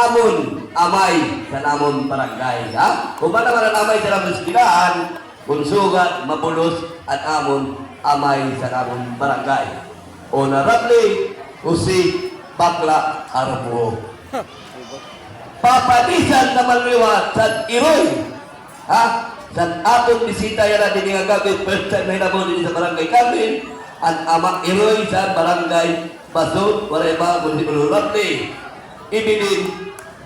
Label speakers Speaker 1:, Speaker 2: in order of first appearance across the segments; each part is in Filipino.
Speaker 1: amon amay sa namon barangay. Ha? Kung ba naman ang amay sa namon silaan, bunsugan, mabulos, at amon amay sa namon barangay. Honorable Jose Bakla Arbuo. Papadisan na malwiwat sa Iroy. Ha? Sa atong bisita yan natin nga gagawin, first time na hinabon din sa barangay kami, ang amang Iroy sa barangay Basod, Wareba, Municipal Honorable. Ibilin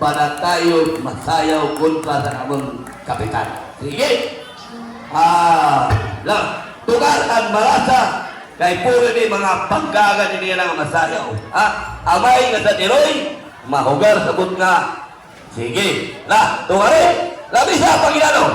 Speaker 1: para tayo masayaw kontra sa namon kapitan. Sige! Tugar ang malasa kay puro ni mga pagkagan niya lang masayaw. Ha? Amay nga sa Iroy, mahugar sabot nga. Sige! Tugarin! Labi siya, Panginoon!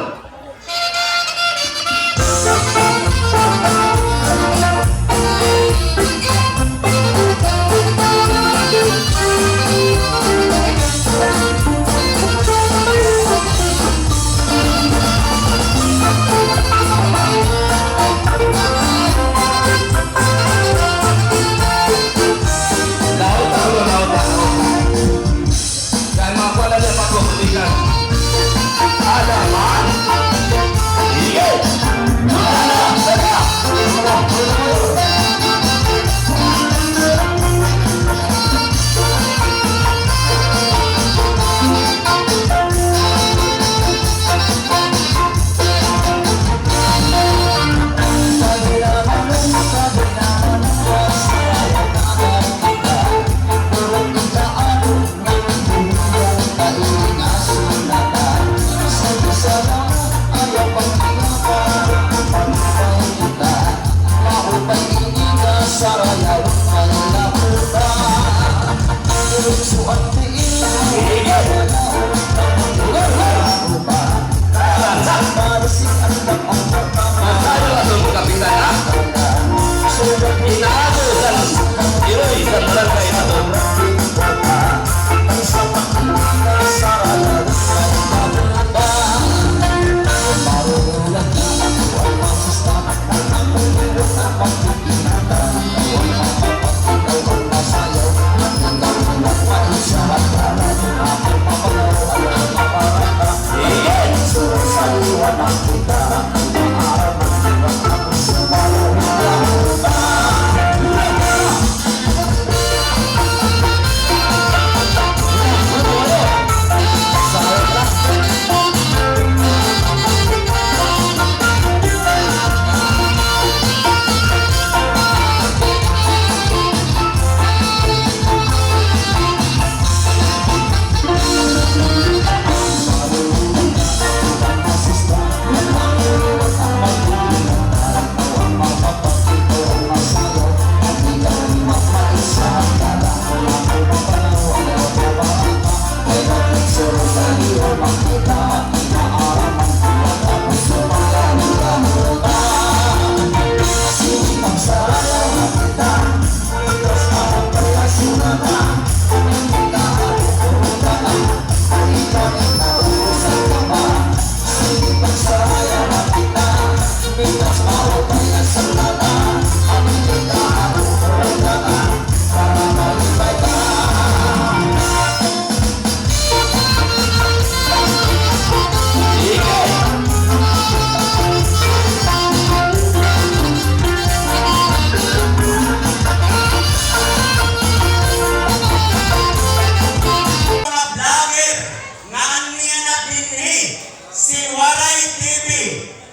Speaker 2: Si Waray TV.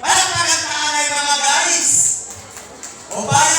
Speaker 2: Palakpakan taanay mga guys. O ba